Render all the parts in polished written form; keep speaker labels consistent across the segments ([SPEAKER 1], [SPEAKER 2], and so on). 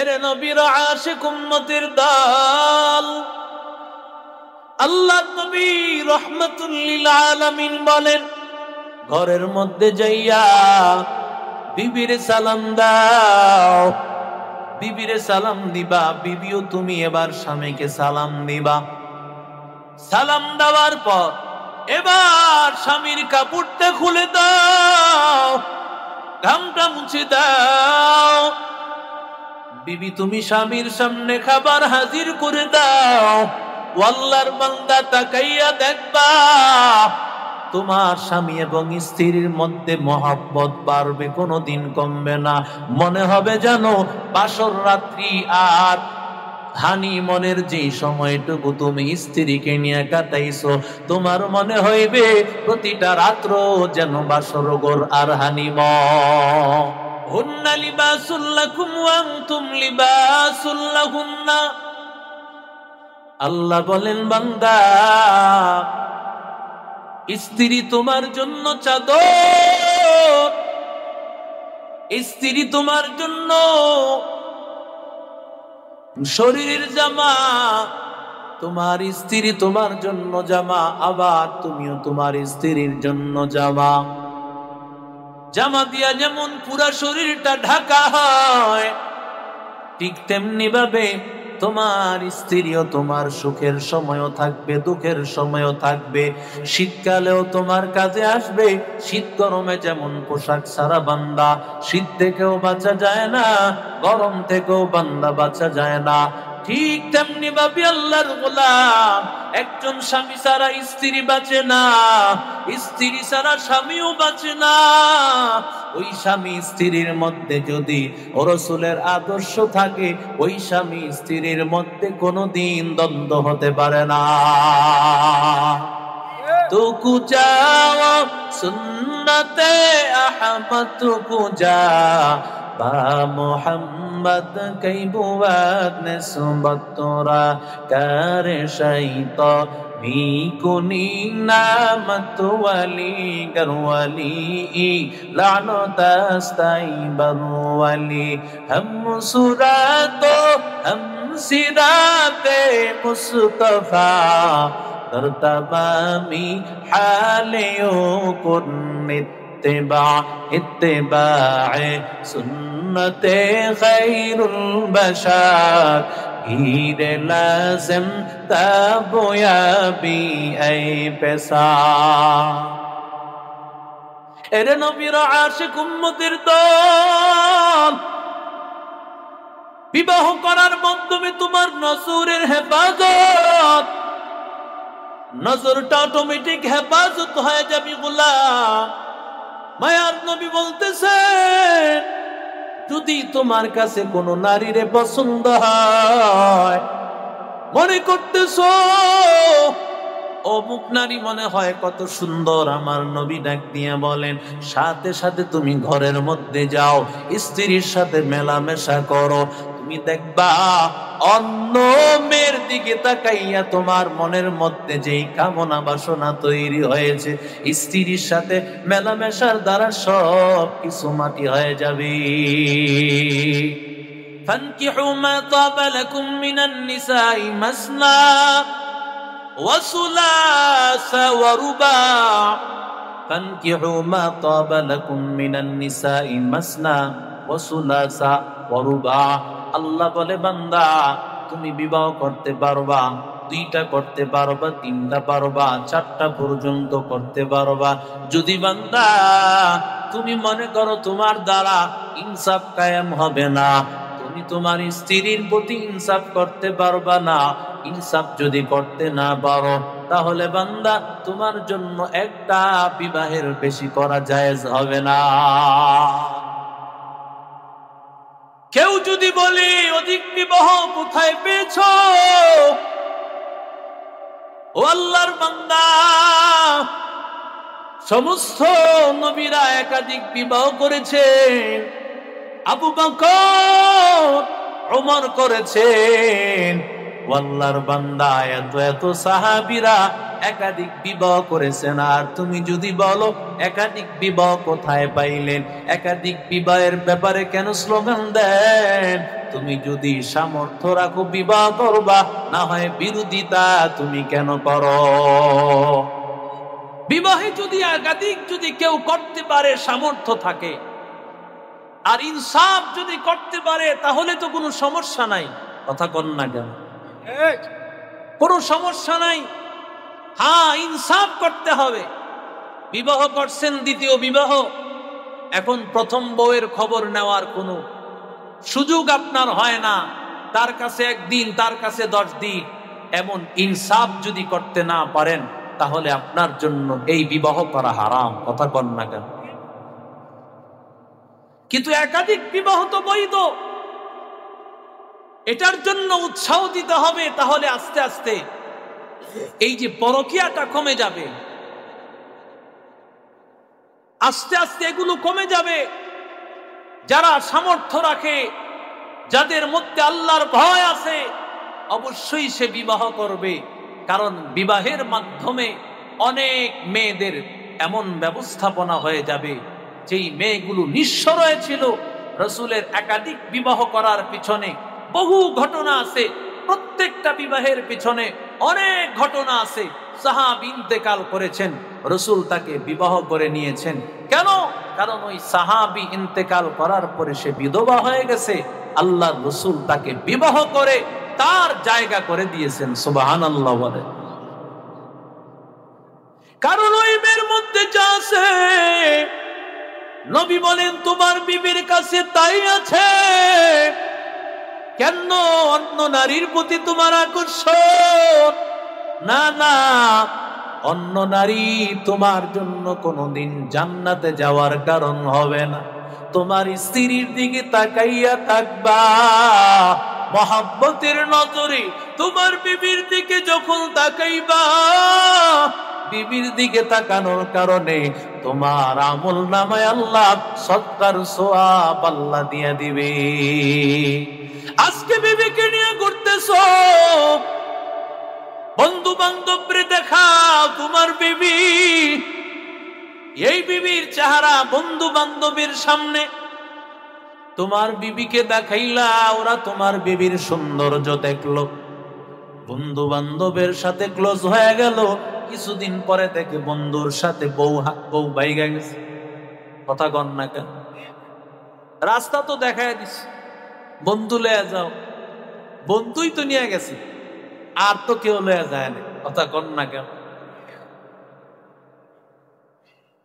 [SPEAKER 1] এরে নবীর আশিক উম্মতের দল, আল্লাহ নবী রাহমাতুল লিল আলামিন বলেন, ঘরের মধ্যে যাইয়া বিবির সালাম দাও। বিবিরে সালাম দিবা, বিবিও তুমি এবার স্বামীকে সালাম দিবা। সালাম দেওয়ার পর এবার স্বামীর কাপড়টা খুলে দাও, ঘামটা মুছে দাও। বিবি তুমি স্বামীর সামনে খাবার হাজির করে দাও। আল্লাহর বান্দা তাকাইয়া দেখবা তোমার স্বামী এবং স্ত্রীর মধ্যে মহব্বত বাড়বে, কোনোদিন কমবে না। মনে হবে যেন বাসর রাত্রি আর হানি মনের যে সময়টুকু তুমি স্ত্রীকে নিয়ে কাটাইছো, তোমার মনে হইবে প্রতিটা রাত্র যেন বাসর ঘর আর হানিমন। হুন্না লিবাসুল লাকুম ওয়া আনতুম লিবাসুল লাহুন্না। আল্লাহ বলেন, বান্দা স্ত্রী তোমার জন্য চাদর, স্ত্রী তোমার জন্য শরীরের জামা, তোমার স্ত্রী তোমার জন্য জামা, আবার তুমিও তোমার স্ত্রীর জন্য জামা। জামা দিয়া যেমন পুরা শরীরটা ঢাকা হয়, ঠিক তেমনি ভাবে তোমার স্ত্রীও তোমার সুখের সময়ও থাকবে, দুঃখের সময়ও থাকবে। শীতকালেও তোমার কাজে আসবে। শীত গরমে যেমন পোশাক ছাড়া বান্দা শীত থেকেও বাঁচা যায় না, গরম থেকেও বান্দা বাঁচা যায় না, ঠিক তেমনি ভাবে আল্লাহর গোলাম একজন স্বামী ছাড়া স্ত্রী বাঁচে না, স্ত্রী ছাড়া স্বামীও বাঁচে না। ওই স্বামী স্ত্রীর মধ্যে যদি রাসূলের আদর্শ থাকে, ওই স্বামী স্ত্রীর মধ্যে কোনোদিন দ্বন্দ্ব হতে পারে না। তুকু যাও সুন্নতে আহমদ, তুকু যা বা মোহাম্মদ কই বুয়াত নিসবত তোরা করে শাইত বিকুনি নামত ওয়ালি গরওয়ালি লানত আস্তাই বরওয়ালি হম সুরাতো হম সিরাতে মুস্তাফা در تمامی حالیوں کن اتباع سنت خیر البشر گیر لازم تابیابی ای পেশার। এরে নবীর আশিক উম্মতের দল, বিবাহ করার মাধ্যমে তোমার নজরের হেফাজত, নজরটা অটোমেটিক হেফাজত হয়ে যাবে গোলাম। মায়ার নবী বলতেছেন, যদি তোমার কাছে কোন নারীরে পছন্দ হয়, মনে করতেছো অমুক নারী মনে হয় কত সুন্দর, আমার নবী ডাক দিয়ে বলেন, সাথে সাথে তুমি ঘরের মধ্যে যাও, স্ত্রীর সাথে মেলামেশা করো। তুমি দেখবা অন্য মেয়ের দিকে তাকাইয়া তোমার মনের মধ্যে যেই কামনা বাসনা তৈরি হয়েছে, স্ত্রীর সাথে মেলামেশার দ্বারা সব কিছু মাটি হয়ে যাবে। ফানকিহু মা তাবা লাকুম মিনান নিসাই মাসনা ওয়া সুলাসা ওয়া রুবা। ফানকিহু মা তাবা লাকুম মিনান নিসাই মাসনা ওয়া সুলাসা ওয়া রুবা। আল্লাহ বলে, বান্দা তুমি বিবাহ করতে পারবা, দুইটা করতে পারবা, তিনটা পারবা, চারটা পর্যন্ত করতে পারবা। যদি বান্দা তুমি মনে করো তোমার দ্বারা ইনসাফ কায়েম হবে না, তুমি তোমার স্ত্রীর প্রতি ইনসাফ করতে পারবা না, ইনসাফ যদি করতে না পারো, তাহলে বান্দা তোমার জন্য একটা বিবাহের বেশি করা জায়েজ হবে না। কেউ যদি বলে অধিক বিবাহ কোথায় পেয়েছ, ও আল্লাহর বান্দা, সমস্ত নবীরা একাধিক বিবাহ করেছেন। আবু বকর, ওমর করেছেন, আল্লাহর বান্দা এত এত সাহাবীরা একাধিক বিবাহ করেছেন, আর তুমি যদি বলো একাধিক বিবাহ কোথায় পাইলেন, একাধিক বিবাহের ব্যাপারে কেন স্লোগান দেন? তুমি যদি সামর্থ্য রাখো বিবাহ করবা, না হয় বিরোধিতা তুমি কেন করো? বিবাহে যদি একাধিক যদি কেউ করতে পারে, সামর্থ্য থাকে আর ইনসাফ যদি করতে পারে, তাহলে তো কোনো সমস্যা নাই। কথা কন না কেন? কোনো সমস্যা নাই। হ্যাঁ, ইনসাফ করতে হবে। বিবাহ করছেন, দ্বিতীয় বিবাহ, এখন প্রথম বউয়ের খবর নেওয়ার কোনো সুযোগ আপনার হয় না। তার কাছে একদিন, তার কাছে 10 দিন, এমন ইনসাফ যদি করতে না পারেন, তাহলে আপনার জন্য এই বিবাহ করা হারাম। কথা কন না কেন? কিন্তু একাধিক বিবাহ তো বৈধ, এটার জন্য উৎসাহ দিতে হবে। তাহলে আস্তে আস্তে এই যে পরকীয়াটা কমে যাবে, আস্তে আস্তে এগুলো কমে যাবে। যারা সামর্থ্য রাখে, যাদের মধ্যে আল্লাহর ভয় আছে, অবশ্যই সে বিবাহ করবে। কারণ বিবাহের মাধ্যমে অনেক মেয়েদের এমন ব্যবস্থাপনা হয়ে যাবে, যেই মেয়েগুলো নিঃস্ব রয়েছিল। রাসূলের একাধিক বিবাহ করার পিছনে বহু ঘটনা আছে, প্রত্যেকটা বিবাহের পিছনে অনেক ঘটনা আছে। সাহাবী ইন্তেকাল করেছেন, রাসূল তাকে বিবাহ করে নিয়েছেন। কেন? কারণ ওই সাহাবী ইন্তেকাল করার পরে সে বিধবা হয়ে গেছে, আল্লাহর রাসূল তাকে বিবাহ করে তার জায়গা করে দিয়েছেন। সুবহানাল্লাহ বলে। কারণ ওই মেয়ের মধ্যে যা আছে, নবী বলেন তোমার বিবির কাছে তাই আছে। কেন অন্য নারীর প্রতি তোমার আকর্ষণ? না না, অন্য নারী তোমার জন্য কোনোদিন জান্নাতে যাওয়ার কারণ হবে না। তোমার স্ত্রীর দিকে তাকাইয়া থাকবা মহব্বতের নজরে। তোমার বিবির দিকে যখন তাকাইবা, বিবির দিকে তাকানোর কারণে তোমার আমল নামায় আল্লাহ সদকার সওয়াব আল্লাহ দিয়ে দিবে। আজকে বিবিকে নিয়ে ঘুরতেছো, বন্ধু বান্ধবরে দেখাও তোমার বিবি, এই বিবির চেহারা বন্ধু বান্ধবের সামনে তোমার বিবিকে দেখাইলা, ওরা তোমার বিবির সৌন্দর্য দেখলো, বন্ধু বান্ধবের সাথে ক্লোজ হয়ে গেল। কিছুদিন পরে থেকে বন্ধুর সাথে বউ বাইগা গেছে। কথা কন না কেন? রাস্তা তো দেখায় দিস, বন্ধু লয়ে যাও, বন্ধুই তো নিয়ে গেছে, আর তো কেউ লয়ে যায় না। কথা কন না কেন?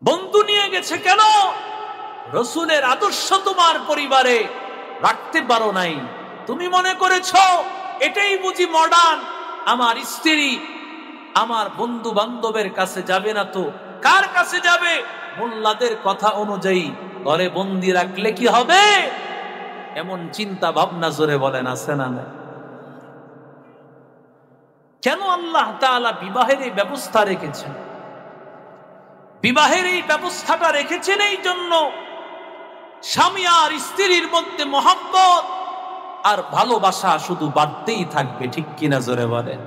[SPEAKER 1] বন্ধু নিয়ে গেছে কেন? রাসূলের আদর্শ তোমার পরিবারে রাখতে পারো নাই। তুমি মনে করেছ এটাই বুঝি মডার্ন। আমার স্ত্রী আমার বন্ধু বান্ধবের কাছে যাবে না তো কার কাছে যাবে? মোল্লাদের কথা অনুযায়ী ঘরে বন্দি রাখলে কি হবে? এমন চিন্তা ভাবনা জোরে বলেন আছে না? কেন আল্লাহ তাআলা বিবাহের এই ব্যবস্থা রেখেছেন? বিবাহের এই ব্যবস্থাটা রেখেছেন এই জন্য স্বামী আর স্ত্রীর মধ্যে মহব্বত আর ভালোবাসা শুধু বাড়তেই থাকবে। ঠিক কিনা জোরে বলেন?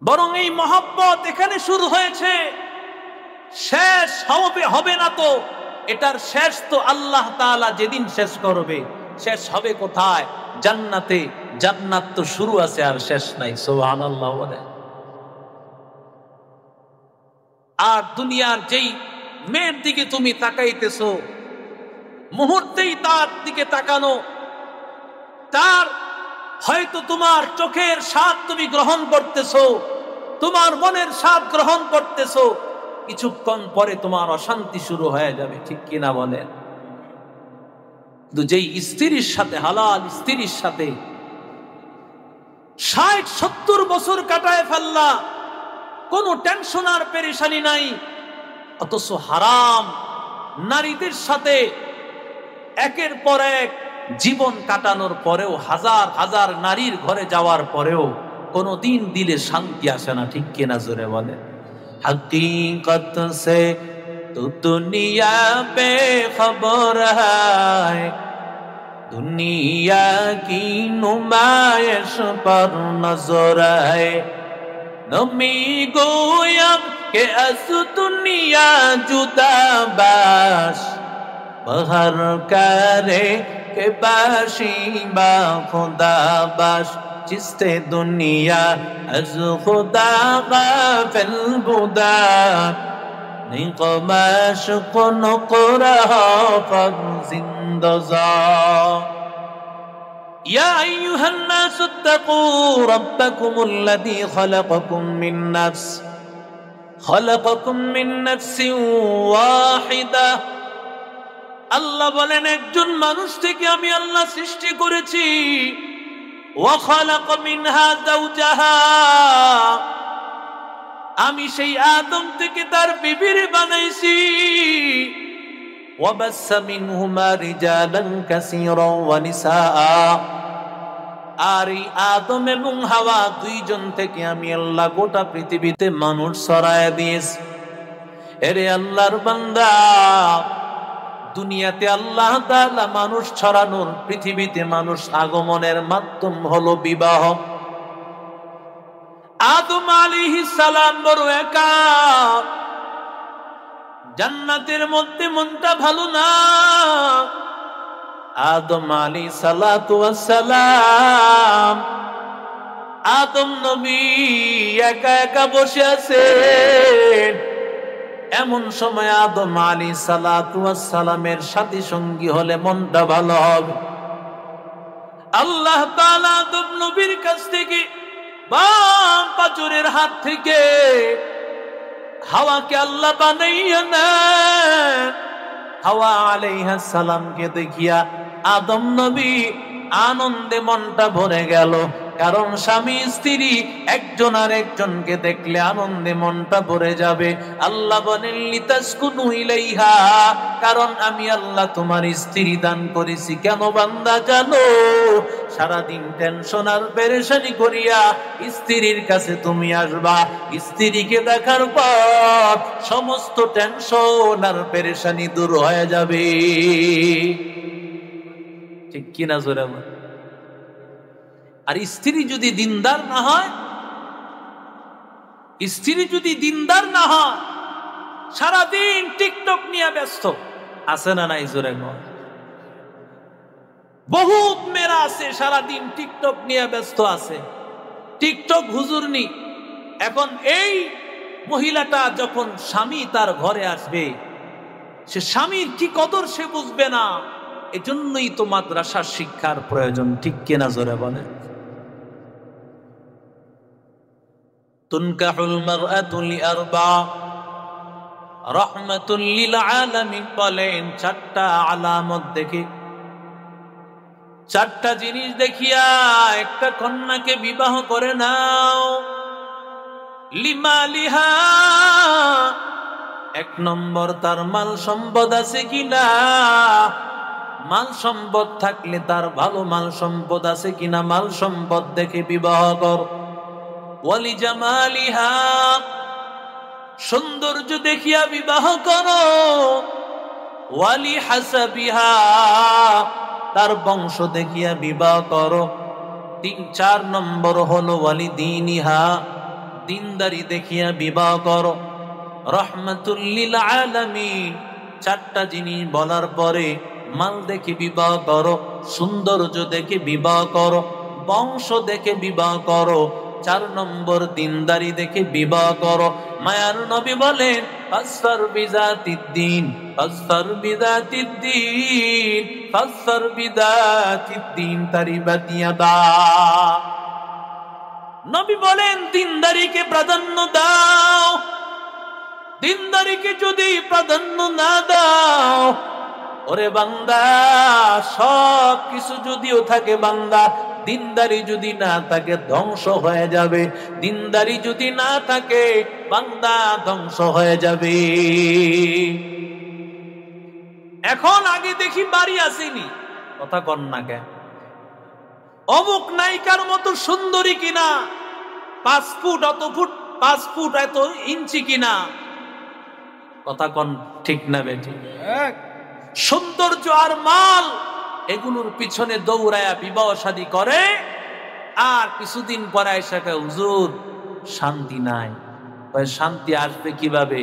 [SPEAKER 1] বরং এই মহব্বত এখানে শুরু হয়েছে, শেষ হবে না তো। এটার শেষ তো আল্লাহ তাআলা যেদিন শেষ করবে, শেষ হবে কোথায়? জান্নাতে। জান্নাত তো শুরু আছে আর শেষ নাই। সুবহানাল্লাহ বলেন। আর দুনিয়ার যেই মেয়ের দিকে তুমি তাকাইতেছো, মুহূর্তেই তার দিকে তাকানো, তার হয়তো তোমার চোখের স্বাদ তুমি গ্রহণ করতেছো, তোমার মনের স্বাদ গ্রহণ করতেছো, কিছুক্ষণ পরে তোমার অশান্তি শুরু হয়ে যাবে। ঠিক কিনা বলেন? কিন্তু যেই স্ত্রীর সাথে, হালাল স্ত্রীর সাথে 60-70 বছর কাটায় ফেললা, কোনো টেনশন আর পেরেশানি নাই, অথচ হারাম নারীদের সাথে একের পর এক জীবন কাটানোর পরেও, হাজার হাজার নারীর ঘরে যাওয়ার পরেও কোনদিন দিলে শান্তি আসে না। ঠিক কিনা জোরে বলে? হकीकत से तो दुनिया पे खबर है, दुनिया की नुमाइश पर नजर है नमी गोयम के अस दुनिया जुदा बाश बहर करे के बाशी बा खुदा बाश जिसते दुनिया अज खुदा गाफिल बुदा निकमाश को नकरहा पर जिंदजा या अय्युहन्नास इत्तकू रब्बकुमुल्लज़ी खलक़कुम मिन नफ्सिन वाहिदा আল্লাহ বলেন একজন মানুষ থেকে আমি আল্লাহ সৃষ্টি করেছি ওয়া খালাক মিনহা যাওজাহা আমি সেই আদম থেকে তার বিবিরে বানাইছি ওয়া বাসসা মিনহুমা রিজালান কাসীরান ওয়া নিসাআ আর এই আদম এবং হাওয়া দুইজন থেকে আমি আল্লাহ গোটা পৃথিবীতে মানুষ ছড়ায় দিয়েছি এরে আল্লাহর বান্দা দুনিয়াতে আল্লাহ তাআলা মানুষ ছড়ানোর পৃথিবীতে মানুষ আগমনের মাধ্যম হলো বিবাহ আদম আলাইহিস সালাম বড় একা জান্নাতের মধ্যে মনটা ভালো না আদম আলাইহিস সালাতু ওয়াস সালাম আদম নবী একা একা বসে আছেন এমন সময় আদম আলাইহিস সালাতু ওয়াস সালামের সাথী সঙ্গী হলে মনটা ভালো হবে আল্লাহ তাআলা আদম নবীর কাছ থেকে বাম পাজরের হাত থেকে হাওয়াকে আল্লাহ বানাইয়া নেন হাওয়া আলাইহিস সালামকে দেখিয়া আদম নবী আনন্দে মনটা ভরে গেল কারণ স্বামী স্ত্রী একজন আর একজনকে দেখলে আনন্দে মনটা ভরে যাবে আল্লাহ বলেন লিতাসকুনু ইলাইহা কারণ আমি আল্লাহ তোমার স্ত্রী দান করেছি কেন বান্দা জানো সারা দিন টেনশন আর পেরেশানি করিয়া স্ত্রীর কাছে তুমি আসবা স্ত্রীকে দেখার পর সমস্ত টেনশন আর পেরেশানি দূর হয়ে যাবে ঠিক কি না জোরে আমার আর স্ত্রী যদি দিনদার না হয় সারাদিন টিকটক নিয়ে ব্যস্ত আছে না নাই জোরে বহুত মেয়েরা আছে সারাদিন টিকটক নিয়ে ব্যস্ত আছে টিকটক হুজুরনি এখন এই মহিলাটা যখন স্বামী তার ঘরে আসবে সে স্বামীর কি কদর সে বুঝবে না এজন্যই তো মাদ্রাসার শিক্ষার প্রয়োজন ঠিক কিনা জোরে বলে তুনকাহুল মারআতু লিআরবা রাহমাতুল লিল আলামিন বলেন চারটা আলামত দেখে চারটা জিনিস দেখিয়া একটা কন্যাকে বিবাহ করে নাও লিমালিহা এক নম্বর তার মাল সম্পদ আছে কিনা মাল সম্পদ থাকলে তার ভালো মাল সম্পদ আছে কিনা মাল সম্পদ দেখে বিবাহ কর ওয়ালি জামালিহা সৌন্দর্য দেখিয়া বিবাহ করো ওয়ালি হাসাবিহা তার বংশ দেখিয়া বিবাহ করো 3-4 নম্বর হলো ওয়ালি দীনিহা দিনদারি দেখিয়া বিবাহ করো রাহমাতুল লিল আলামিন চারটা জিনিস বলার পরে মাল দেখে বিবাহ করো সৌন্দর্য দেখে বিবাহ করো বংশ দেখে বিবাহ করো 4 নম্বর দিনদারি দেখে বিবাহ করো মায়ার নবী বলেন ফাসফার বিযাতিদ্দিন তারিবাত ইয়াদা নবী বলেন দিনদারিকে প্রাধান্য দাও দিনদারিকে যদি প্রাধান্য না দাও ওরে বান্দা সব কিছু যদিও থাকে বান্দা দিনদারি যদি না থাকে ধ্বংস হয়ে যাবে দিনদারি যদি না থাকে বান্দা ধ্বংস হয়ে যাবে এখন আগে দেখি বাড়ি আসেনি কথা কন না কেন অমুক নায়িকার মতো সুন্দরী কিনা 5 ফুট অত ফুট 5 ফুট এত ইঞ্চি কিনা কথা কন ঠিক না বেটি সৌন্দর্য আর মাল এগুলোর পিছনে দৌড়ায়া বিবাহ শাদী করে, আর কিছুদিন পরে এসে কয়, হুজুর শান্তি নাই। শান্তি আসবে কিভাবে?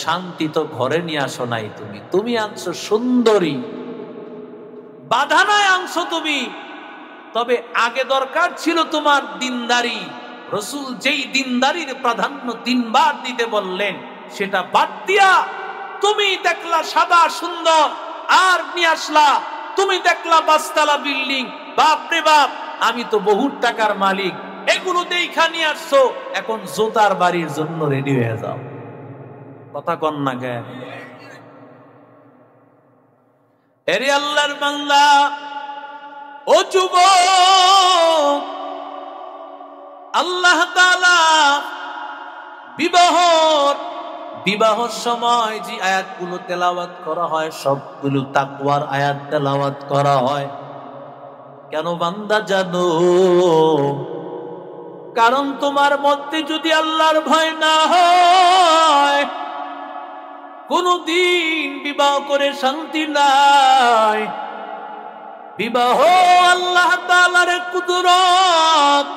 [SPEAKER 1] শান্তি তো ঘরে নিয়ে আসো নাই, তুমি আনছো সুন্দরী, বাধা নাই আনছো তুমি। তবে আগে দরকার ছিল তোমার দিনদারি। রাসূল যেই দিনদারির প্রাধান্য 3 বার দিতে বললেন, সেটা বাদ দিয়া তুমি দেখলা সাদা সুন্দর আর নিয়ে আসলা। তুমি দেখলা 5 তলা বিল্ডিং, বাপ রে বাপ, আমি তো বহুত টাকার মালিক, এগুলো দেখা নিয়ে আসছো, এখন জোতার বাড়ির জন্য রেডি হয়ে যাও। কথা কন না কেন? এরে আল্লাহর বান্দা, ও যুবক, আল্লাহ তাআলা বিবাহর সময় যে আয়াতগুলো তেলাওয়াত করা হয়, সবগুলো তাকওয়ার আয়াত তেলাওয়াত করা হয়। কেন বান্দা জানো? কারণ তোমার মধ্যে যদি আল্লাহর ভয় না হয়, কোনদিন বিবাহ করে শান্তি নাই। বিবাহ আল্লাহ তাআলার কুদরত,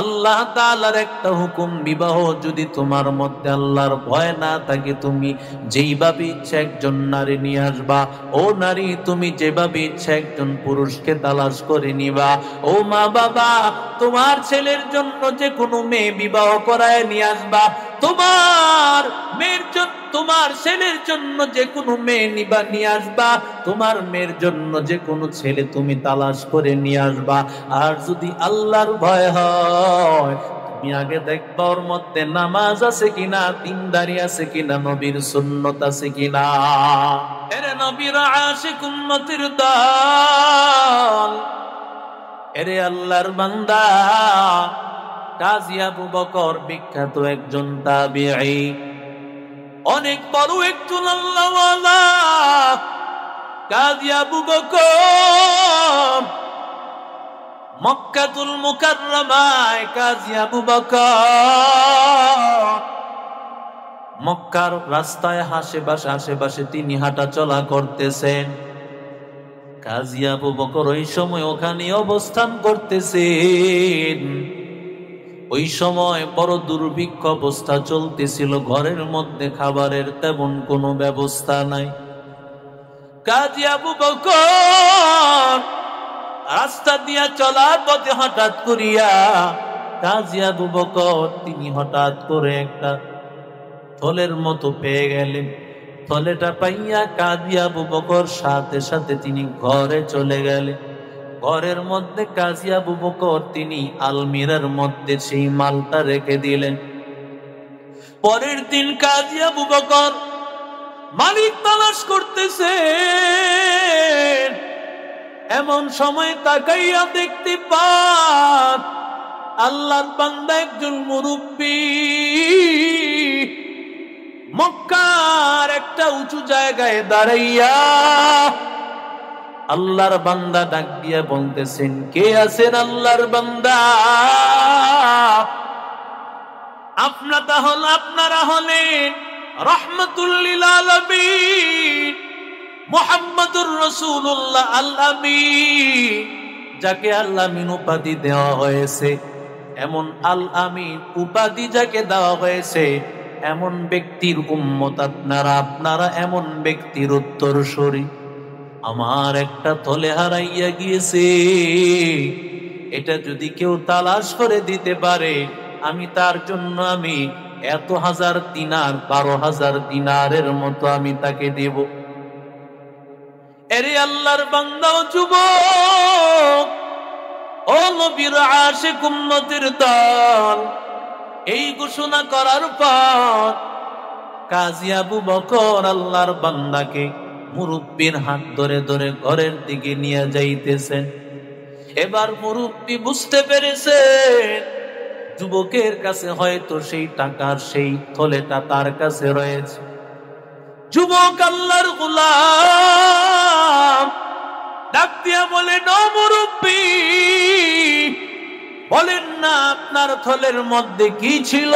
[SPEAKER 1] আল্লাহ তাআলার একটা হুকুম। বিবাহ যদি তোমার মধ্যে আল্লাহর ভয় না থাকে, তুমি যেইভাবে ইচ্ছা একজন নারী নিয়ে আসবা। ও নারী, তুমি যেভাবে ইচ্ছা একজন পুরুষকে তালাশ করে নিবা। ও মা বাবা, তোমার ছেলের জন্য যে কোনো মেয়ে বিবাহ করায় নিয়ে আসবা। তোমার মেয়ের জন্য, তোমার ছেলের জন্য যে কোনো মেয়ে নিয়ে আসবা। তোমার মেয়ের জন্য যে কোনো ছেলে তুমি তালাশ করে নিয়ে আসবা। আর যদি আল্লাহর ভয় হয়, তুমি আগে দেখবা ওর মধ্যে নামাজ আছে কিনা, দিনদারি আছে কিনা, নবীর সুন্নত আছে কিনা। এরে নবীর আশিক উম্মতের দল, এরে আল্লাহর বান্দা, কাজী আবু বকর বিখ্যাত একজন তাবিঈ, অনেক বড় একজন আল্লাহওয়ালা। কাজী আবু বকর মক্কাতুল মুকাররমায়, কাজী আবু বকর মক্কার রাস্তায় আশেপাশে তিনি হাঁটা চলা করতেছেন। কাজী আবু বকর ওই সময় ওখানে অবস্থান করতেছেন। ওই সময় বড় দুর্ভিক্ষ অবস্থা চলতেছিল, ঘরের মধ্যে খাবারের তেমন কোনো ব্যবস্থা নাই। কাজী আবু বকর রাস্তা দিয়া চলার পথে হঠাৎ করিয়া কাজী আবু বকর তিনি হঠাৎ করে একটা থলের মতো পেয়ে গেলেন। থলেটা পাইয়া কাজী আবু বকর সাথে সাথে তিনি ঘরে চলে গেলেন। ঘরের মধ্যে কাজী আবু বকর তিনি আলমিরার মধ্যে সেই মালটা রেখে দিলেন। পরের দিন কাজী আবু বকর মালিক তালাশ করতেছে, এমন সময় তাকাইয়া দেখতে পান আল্লাহর বান্দা একজন মুরব্বী মক্কার একটা উঁচু জায়গায় দাঁড়াইয়া আল্লাহর বান্দা ডাক দিয়া বলতেছেন, কে আছেন আল্লাহর বান্দা? আপনারা হলেন রাহমাতুল লিল আলামিন মুহাম্মদুর রাসূলুল্লাহ আল আমিন, যাকে আল আমিন উপাধি দেওয়া হয়েছে। এমন আল আমিন উপাধি যাকে দেওয়া হয়েছে, এমন ব্যক্তির উম্মত আপনারা এমন ব্যক্তির উত্তরসূরি। আমার একটা থলে হারাইয়া গিয়েছে, এটা যদি কেউ তালাশ করে দিতে পারে, আমি তার জন্য আমি এত 1000 দিনার, 12,000 দিনারের মতো আমি তাকে দেব। এরে আল্লাহর বান্দা ও যুবক, ও নবীর আশিক উম্মতের দল, এই ঘোষণা করার পর কাজী আবু বকর আল্লাহর বান্দাকে মুরব্বির হাত ধরে ধরে ঘরের দিকে নিয়ে যাইতেছেন। এবার মুরব্বি বুঝতে পেরেছেন যুবকের কাছে হয়তো সেই টাকার সেই থলেটা তার কাছে রয়েছে। যুবক আল্লাহর গোলাম ডাক দিয়া বলেন, ও মুরব্বি, বলেন না আপনার থলের মধ্যে কি ছিল?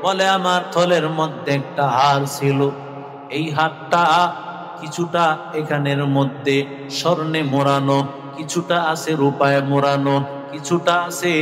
[SPEAKER 1] বলে, আমার থলের মধ্যে একটা হার ছিল। এই হারটা কিছুটা এখানের মধ্যে স্বর্ণে মোড়ানো, কিছুটা আছে রূপায় মোড়ানো, কিছুটা আছে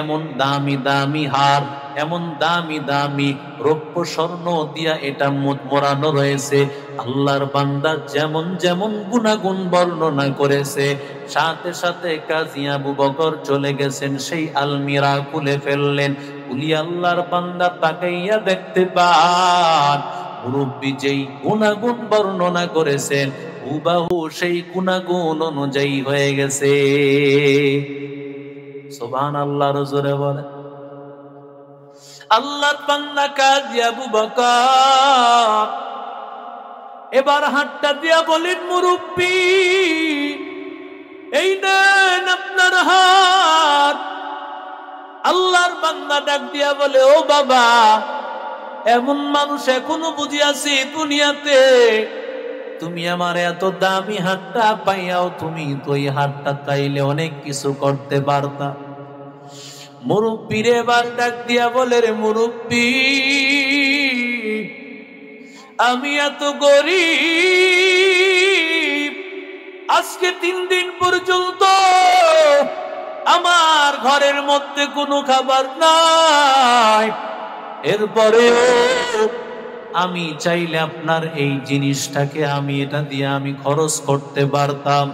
[SPEAKER 1] এমন দামি দামি হার, এমন দামি দামি রৌপ্য স্বর্ণ দিয়া এটা মোড়ানো রয়েছে। আল্লাহর বান্দা যেমন যেমন গুণাগুণ বর্ণনা করেছে, সাথে সাথে কাজী আবু বকর চলে গেছেন, সেই আলমিরা খুলে ফেললেন। উলি আল্লাহর বান্দা তাকাইয়া দেখতে পান মুরব্বী যেই গুণাগুণ বর্ণনা করেছেন হুবাহু সেই গুণাগুণ অনুযায়ী হয়ে গেছে। সুবহানাল্লাহ, জোরে বলে। আল্লাহর বান্দা কাজী আবু বকর এবার হাতটা দিয়া বলেন, মুরব্বী এই নেন আপনার হাত। আল্লাহর বান্দা ডাক দিয়া বলে, ও বাবা, এমন মানুষ এখনো বুঝিয়াছি দুনিয়াতে, তুমি আমার এত দামি হাতটা পাইয়াও তুমি তো এই হাতটা চাইলে অনেক কিছু করতে পারতা। মুরব্বীর এবার ডাক দিয়া বলে, রে মুরব্বী, আমি এত গরিব, আজকে 3 দিন পর্যন্ত আমার ঘরের মধ্যে কোনো খাবার নাই, এরপরেও আমি চাইলে আপনার এই জিনিসটাকে আমি এটা দিয়ে আমি খরচ করতে পারতাম।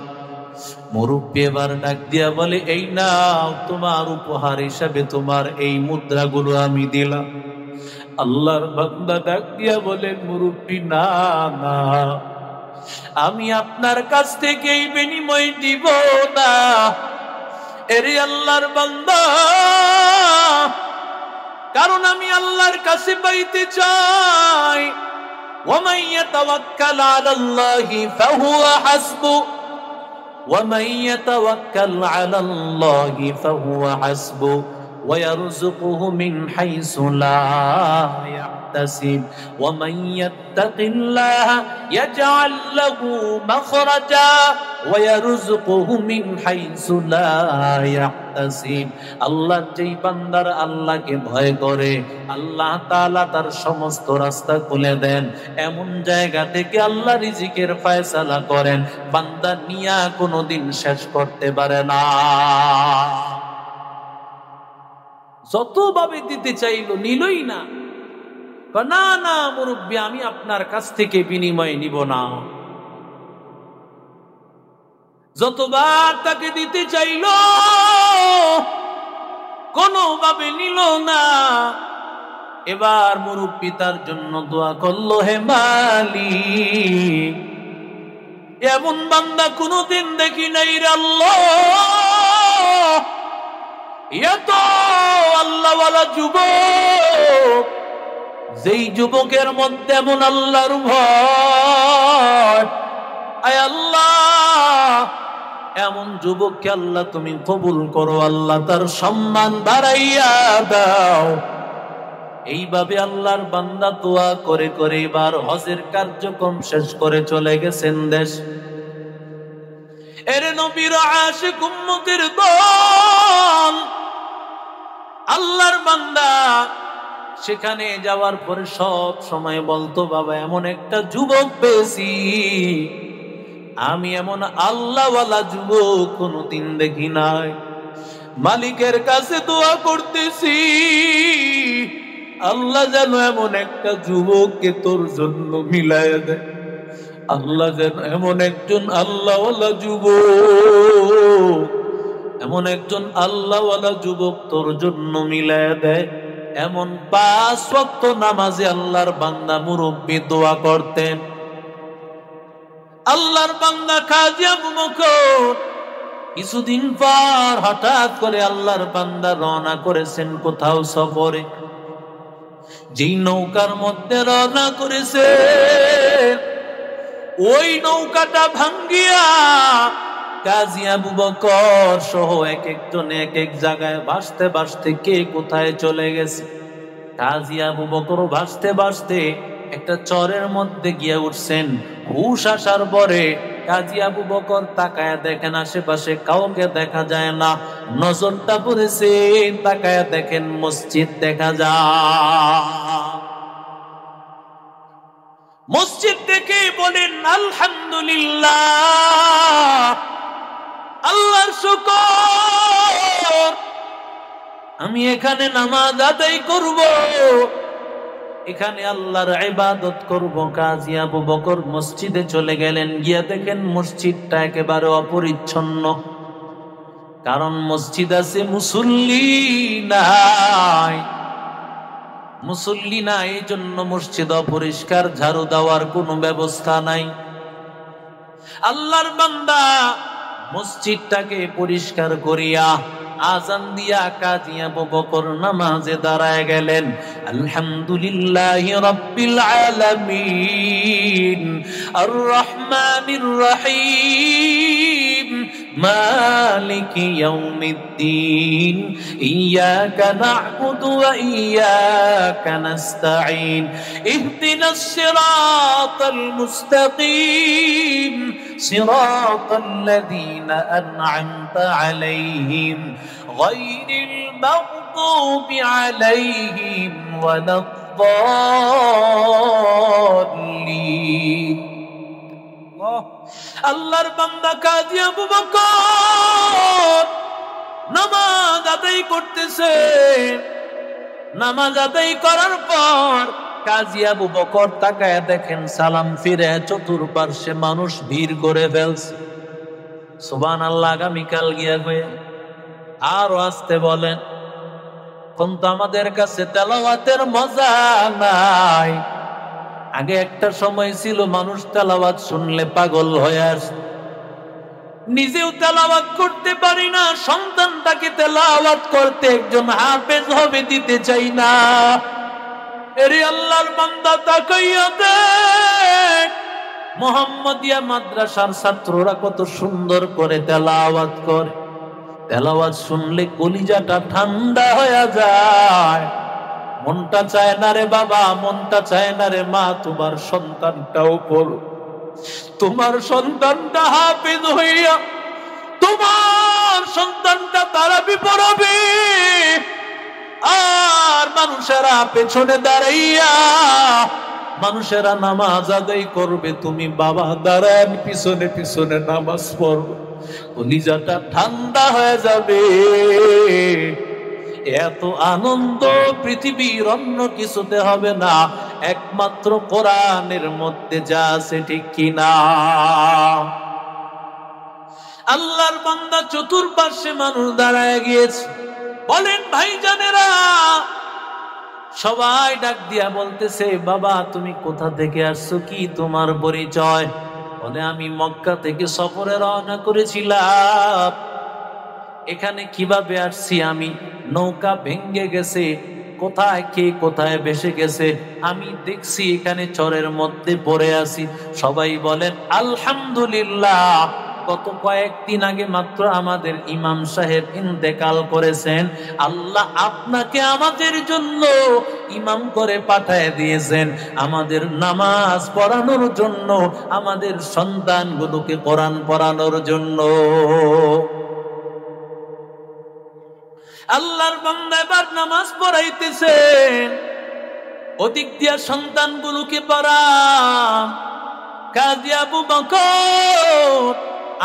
[SPEAKER 1] মুরব্বী এবার ডাক দিয়া বলে, এই নাও তোমার উপহার হিসাবে তোমার এই মুদ্রাগুলো আমি দিলাম। আল্লাহর বান্দা ডাক দিয়া বলে, মুরব্বী না না, আমি আপনার কাছ থেকে এই বিনিময় দিব না। এরে আল্লাহর বান্দা, কারণ আমি আল্লাহর কাছে পাইতে চাই। ওয়ামান ইয়াতাওয়াক্কাল আলাল্লাহি ফাহুয়া হাসবু, ওয়ামান ইয়াতাওয়াক্কাল আলাল্লাহি ফাহুয়া হাসবু ওয়ায়ারযুকুহু মিন হাইসু লা ইয়াহতাসিব ওয়ামান ইয়াত্তাকিল্লাহা ইয়াজআল লাহু মাখরাজা ওয়ায়ারযুকুহু মিন হাইসু লা ইয়াহতাসিব। আল্লাহ যেই বান্দার আল্লাহকে ভয় করে, আল্লাহ তাআলা তার সমস্ত রাস্তা খুলে দেন। এমন জায়গা থেকে আল্লাহ রিজিকের ফয়সালা করেন, বান্দা নিয়া কোনোদিন শেষ করতে পারে না। যতভাবে দিতে চাইলো নিলই না। না না মুরব্বী, আমি আপনার কাছ থেকে বিনিময় নিব না। যতবার তাকে দিতে চাইল কোনোভাবে নিল না। এবার মুরব্বী তার জন্য দোয়া করলো, হে মালিক, এমন বান্দা কোনোদিন দেখি নাই রে আল্লাহ। এত আল্লাহওয়ালা যুবক, যেই যুবকের মধ্যে এমন আল্লাহর ভয়, আয় আল্লাহ এমন যুবককে আল্লাহ তুমি কবুল করো, আল্লাহ তার সম্মান বাড়াইয়া দাও। এইভাবে আল্লাহর বান্দা দোয়া করে করে এবার হজের কার্যক্রম শেষ করে চলে গেছেন দেশ। এর নবীর আশিক উম্মতের দল, আল্লাহর বান্দা সেখানে যাওয়ার পরে সব সময় বলতো, বাবা এমন একটা যুবক পেয়েছি, আমি এমন আল্লাহওয়ালা যুবক কোনদিন দেখি নাই। মালিকের কাছে দোয়া করতেছি, আল্লাহ যেন এমন একটা যুবককে তোর জন্য মিলায় দেয়। আল্লাহ যেন এমন একজন আল্লাহওয়ালা যুবক, এমন একজন আল্লাহওয়ালা যুবক তোর জন্য মিলায় দেয়। এমন 5 ওয়াক্ত নামাজে আল্লাহর বান্দা মুরব্বী দোয়া করতেন। আল্লাহর বান্দা কাজী আবু বকর কিছুদিন পর হঠাৎ করে আল্লাহর বান্দা রওনা করেছেন কোথাও সফরে। যেই নৌকার মধ্যে রওনা করেছে, ওই নৌকাটা ভাঙ্গিয়া কাজী আবু বকর সহ এক একজন এক এক জায়গায় ভাসতে ভাসতে কে কোথায় চলে গেছে। কাজী আবু বকর ভাসতে ভাসতে একটা চরের মধ্যে গিয়ে উঠছেন। হুশ আসার পরে কাজী আবু বকর তাকায়া দেখেন আশেপাশে কাউকে দেখা যায় না। নজরটা পড়েছে, তাকায়া দেখেন মসজিদ দেখা যায়। মসজিদ থেকে বলেন আলহামদুলিল্লাহ, আল্লাহর শুকর, আমি এখানে নামাজ আদায় করব, এখানে আল্লাহর ইবাদত করব। কাজী আবু বকর মসজিদে চলে গেলেন, গিয়া দেখেন মসজিদটা একেবারে অপরিচ্ছন্ন। কারণ মসজিদ আছে, মুসল্লি নাই, মুসল্লি নাই, এই জন্য মসজিদ অপরিষ্কার, ঝাড়ু দেওয়ার কোনো ব্যবস্থা নাই। আল্লাহর বান্দা মসজিদটাকে পরিষ্কার করিয়া আজান দিয়া কাজী আবু বকর নামাজে দাঁড়ায় গেলেন। আলহামদুলিল্লাহি রাব্বিল আলামিন আর রহমানির রহিম মালিকি ইয়াউমিদ্দিন ইয়াকা না'বুদু ওয়া ইয়াকা নাস্তাঈন ইহদিনাস সিরাতাল মুস্তাকিম সিরাতাল লাযীনা আন'আমতা আলাইহিম গায়রিল মাগদুবি আলাইহিম ওয়ালাদ-দাল্লিন। আল্লাহর বান্দা কাজী আবু বকর নামাজ আদায় করতেছে। নামাজ আদায় করার পর কাজী আবু বকর তাকায় দেখেন সালাম ফিরে চতুর্পার্শ্বে মানুষ ভিড় করে ফেলছে। সুবহানাল্লাহ। আগামীকাল গিয়া গিয়ে আরো আসতে বলেন, কিন্তু আমাদের কাছে তেলাওয়াতের মজা নাই। আগে একটা সময় ছিল মানুষ তেলাওয়াত শুনলে পাগল হয়ে আসে, নিজেও তেলাওয়াত করতে পারি না, সন্তানটাকে তেলাওয়াত করতে একজন হাফেজ হবে দিতে চাই না। এরে আল্লাহর বান্দা তাকাইয়া দেখ, মুহাম্মাদিয়া মাদ্রাসার ছাত্ররা কত সুন্দর করে তেলাওয়াত করে। তেলাওয়াত শুনলে কলিজাটা ঠান্ডা হয়ে যায়। মনটা চায় না রে বাবা, মনটা চায় না রে মা, তোমার সন্তানটাও পড়ো, তোমার সন্তানটা হাফেজ হইয়া তোমার সন্তানটা তারাবি পড়াবে, আর মানুষেরা পেছনে দাঁড়াইয়া মানুষেরা নামাজ আদায় করবে, তুমি বাবা দাঁড়ান পিছনে পিছনে নামাজ পড়বে, কলিজাটা ঠান্ডা হয়ে যাবে। এত আনন্দ পৃথিবীর অন্য কিছুতে হবে না, একমাত্র কোরআনের মধ্যে যা আছে, ঠিক কিনা? আল্লাহর বান্দা চতুর্পার্শ্বে মানুষ দাঁড়ায় গিয়েছে। বলেন ভাইজানেরা, সবাই ডাক দিয়া বলতেছে, বাবা তুমি কোথা থেকে আসছো, কি তোমার পরিচয়? বলে আমি মক্কা থেকে সফরে রওনা করেছিলাম। এখানে কিভাবে আসছি? আমি নৌকা ভেঙ্গে গেছে, কোথায় কে কোথায় ভেসে গেছে আমি দেখছি, এখানে চরের মধ্যে পড়ে আছি। সবাই বলেন আলহামদুলিল্লাহ। গত কয়েকদিন আগে মাত্র আমাদের ইমাম সাহেব ইন্তেকাল করেছেন, আল্লাহ আপনাকে আমাদের জন্য ইমাম করে পাঠায় দিয়েছেন, আমাদের নামাজ পড়ানোর জন্য, আমাদের সন্তানগুলোকে কোরআন পড়ানোর জন্য। আল্লাহর বান্দা এবার নামাজ পড়াইতেছেন, ওদিক দিয়া সন্তানগুলোকে পড়ান। কাজী আবু বকর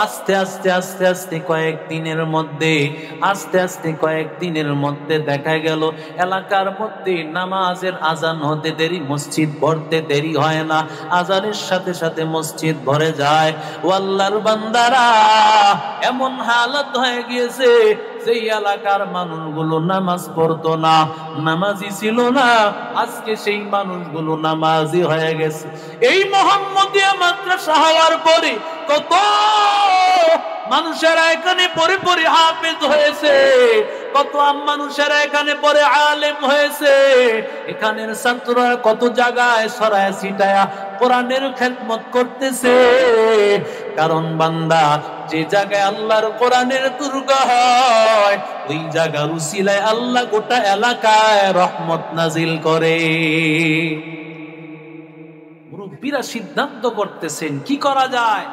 [SPEAKER 1] আস্তে আস্তে আস্তে আস্তে কয়েকদিনের মধ্যে দেখা গেল এলাকার মধ্যে নামাজের আজান হতে দেরি, মসজিদ ভরতে দেরি হয় না, আজানের সাথে সাথে মসজিদ ভরে যায়। ও আল্লাহর বান্দারা, এমন হালত হয়ে গিয়েছে সেই এলাকার মানুষগুলো নামাজ পড়তো না, নামাজি ছিল না, আজকে সেই মানুষগুলো নামাজি হয়ে গেছে। এই মুহাম্মদিয়া মাদ্রাসা হওয়ার পরে কত মানুষেরা এখানে পড়ে পড়ে হাফেজ হয়েছে, কত মানুষেরা এখানে পড়ে আলেম হয়েছে। এখানের ছাত্ররা কত জায়গায় ছড়ায় ছিটায়া কোরআনের খেদমত করতেছে। কারণ বান্দা, যে জায়গায় আল্লাহর কোরআনের দুর্গ হয়, ওই জায়গার উসিলায় আল্লাহ গোটা এলাকায় রহমত নাজিল করে। মুরব্বীরা সিদ্ধান্ত করতেছেন কি করা যায়,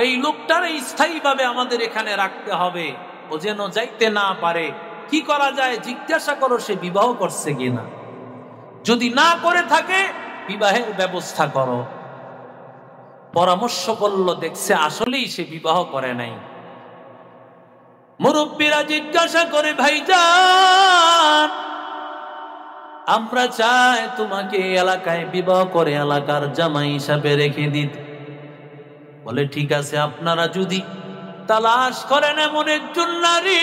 [SPEAKER 1] এই লোকটারে স্থায়ীভাবে আমাদের এখানে রাখতে হবে, ও যেন যাইতে না পারে। কি করা যায় জিজ্ঞাসা করো, সে বিবাহ করছে কিনা, যদি না করে থাকে বিবাহের ব্যবস্থা করো। পরামর্শ করলো, দেখছে আসলেই সে বিবাহ করে নাই। মুরব্বীরা জিজ্ঞাসা করে, ভাইজান আমরা চাই তোমাকে এলাকায় বিবাহ করে এলাকার জামাই হিসাবে রেখে দিতে। বলে ঠিক আছে, আপনারা যদি তালাশ করেন এমন একজন নারী,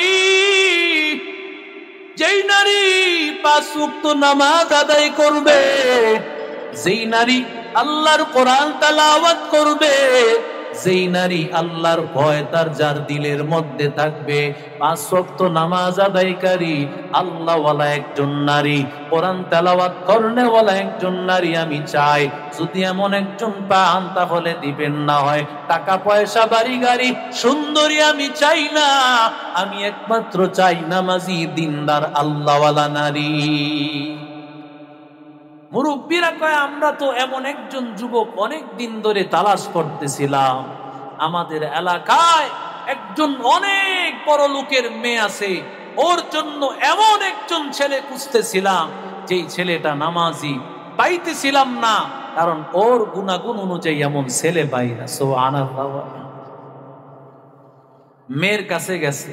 [SPEAKER 1] যেই নারী 5 ওয়াক্ত নামাজ আদায় করবে, যেই নারী আল্লাহর কোরআন তেলাওয়াত করবে, যেই নারী আল্লাহর ভয় তার যার দিলের মধ্যে থাকবে, 5 ওয়াক্ত নামাজ আদায়কারী আল্লাহওয়ালা একজন নারী, কোরআন তেলাওয়াত করনেওয়ালা একজন নারী আমি চাই। যদি এমন একজন পান তাহলে দিবেন, না হয় টাকা পয়সা বাড়ি গাড়ি সুন্দরী আমি চাই না, আমি একমাত্র চাই নামাজি দিনদার আল্লাহওয়ালা নারী। মুরব্বীরা কয়, আমরা তো এমন একজন যুবক অনেক দিন ধরে তালাশ করতেছিলাম, আমাদের এলাকায় একজন অনেক বড় লোকের মেয়ে আছে, ওর জন্য এমন একজন ছেলে খুঁজতেছিলাম, যেই ছেলেটা নামাজি, পাইতেছিলাম না, কারণ ওর গুণাগুণ অনুযায়ী এমন ছেলে পাই না। সুবহানাল্লাহ। মেয়ের কাছে গেছে,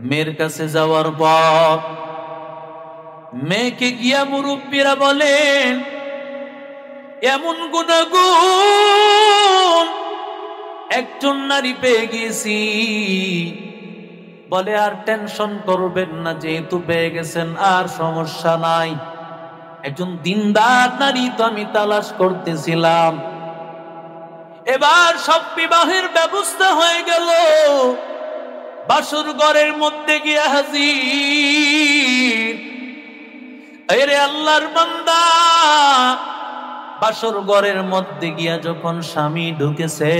[SPEAKER 1] মেয়ের কাছে যাওয়ার পর মেয়েকে গিয়া মুরব্বীরা বলেন, এমন গুণাগুণ একজন নারী পেয়ে গেছি। বলে আর টেনশন করবেন না, যেহেতু পেয়ে গেছেন আর সমস্যা নাই। একজন দিনদার নারী তো আমি তালাশ করতেছিলাম। এবার সব বিবাহের ব্যবস্থা হয়ে গেল। বাসর ঘরের মধ্যে গিয়া হাজির। এরে আল্লাহর বান্দা, বাসর ঘরের মধ্যে গিয়া যখন স্বামী ঢুকেছে,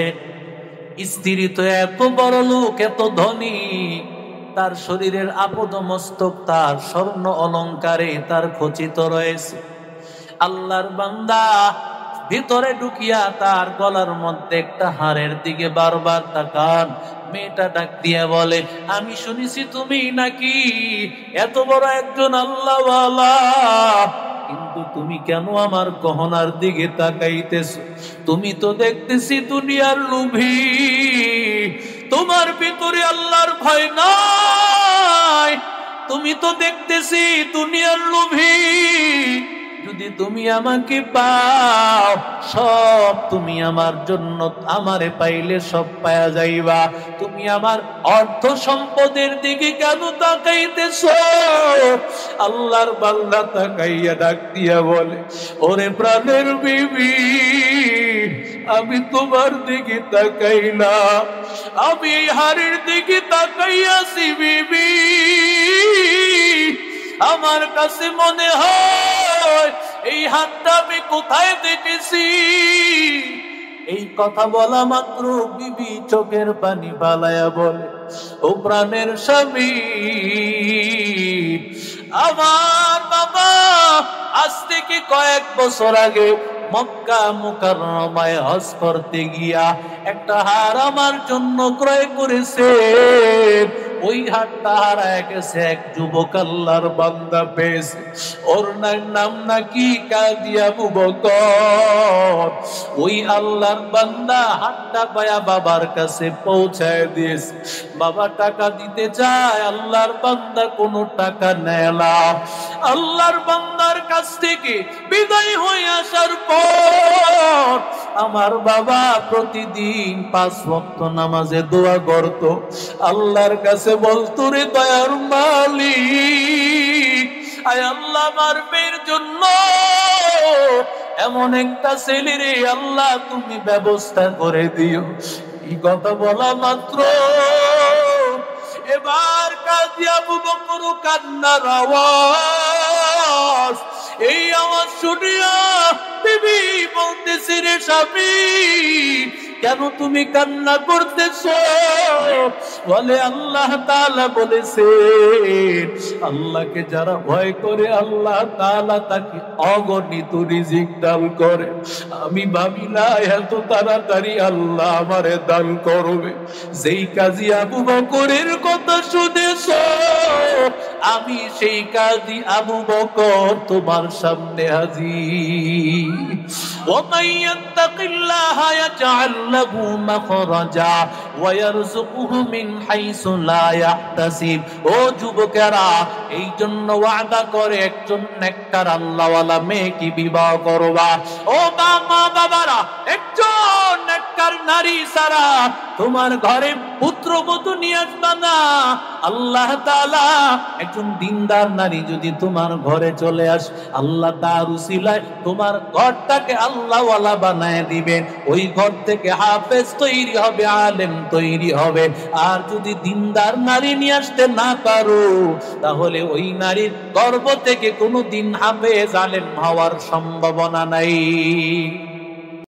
[SPEAKER 1] স্ত্রী তো এত বড় লোক, এত ধনী, তার শরীরের আপদ মস্তক তার স্বর্ণ অলংকারে তার খচিত রয়েছে। আল্লাহর বান্দা ভিতরে ঢুকিয়া তার গলার মধ্যে একটা হাড়ের দিকে বারবার তাকান। মেয়েটা ডাক দিয়া বলে, আমি শুনেছি তুমি নাকি এত বড় একজন আল্লাহওয়ালা, কিন্তু তুমি কেন আমার গহনার দিকে তাকাইতেছ? তুমি তো দেখতেছি দুনিয়ার লোভী, তোমার ভিতরে আল্লাহর ভয় নাই। তুমি তো দেখতেছি দুনিয়ার লোভী। যদি তুমি আমাকে পাও, সব তুমি আমার জন্য, আমারে পাইলে সব পায়া যাইবা। তুমি আমার অর্থ সম্পদের দিকে কেন তাকাইতেছ? আল্লাহর বান্দা তাকাইয়া ডাক দিয়া বলে, ওরে প্রাণের বিবি, আমি তোমার দিকে তাকাই না, আমি হাড়ের দিকে তাকাইয়াছি বিবি। আমার কাছে মনে হয় এই হাতটা আমি কোথায় দেখেছি। এই কথা বলা মাত্র বিবি চোখের পানি ফালায়া বলে, ও প্রাণের স্বামী, আমার বাবা আজ থেকে কয়েক বছর আগে মক্কা মুকাররমায় হজ করতে গিয়া একটা হার আমার জন্য ক্রয় করেছে। ওই হারটা হারায় গেছে, এক যুবক আল্লাহর বান্দা পেয়েছে। ওর নাম নাকি কাজী আবু বকর। ওই আল্লাহর বান্দা হারটা পায়া বাবার কাছে পৌঁছায় দিয়েছে। বাবা টাকা দিতে চায়, আল্লাহর বান্দা কোনো টাকা নেয় না। আল্লাহর বান্দার কাছ থেকে বিদায় হয়ে আসার পর আমার বাবা প্রতিদিন 5 ওয়াক্ত নামাজে দোয়া করত। আল্লাহর কাছে বলতো, রে দয়ার মালিক, আয় আল্লাহ আমার মেয়ের জন্য এমন একটা ছেলে রে আল্লাহ তুমি ব্যবস্থা করে দিও। এই কথা বলা মাত্র এবার কাজী আবু বকর কান্নার আওয়াজ, এই আওয়াজ শুনিয়া বিবি বলতেছে, রে স্বামী, কেন তুমি কান্না করতেছ? বলে, আল্লাহ তাআলা বলেছে, আল্লাহকে যারা ভয় করে আল্লাহ তাআলা তাকে অগণিত রিজিক দান করে। আমি ভাবি না এত তাড়াতাড়ি আল্লাহ আমারে দান করবে। যেই কাজী আবু বকরের কথা শুনেছ, আমি সেই কাজী আবু বকর তোমার সামনে হাজির। ও ومن يتق الله يجعل له مخرجا ويرزقه من حيث لا يحتسب ও যুবকেরা এই জন্য ওয়াদা করে একজন নেককার আল্লাহওয়ালা মেয়েকে বিবাহ করবা ও মা বাবারা একজন নেককার নারী ছাড়া তোমার ঘরে পুত্রবধূ নিয়ে আসবা না আল্লাহ তাআলা একজন দিনদার নারী যদি তোমার ঘরে চলে আসে আল্লাহ তার উসিলায় তোমার ঘরটাকে আল্লাহওয়ালা বানায় দিবেন ওই ঘর থেকে হাফেজ তৈরি হবে আলেম তৈরি হবে আর যদি দিনদার নারী নিয়ে আসতে না পারো তাহলে ওই নারীর গর্ভ থেকে কোনোদিন হাফেজ আলেম হওয়ার সম্ভাবনা নাই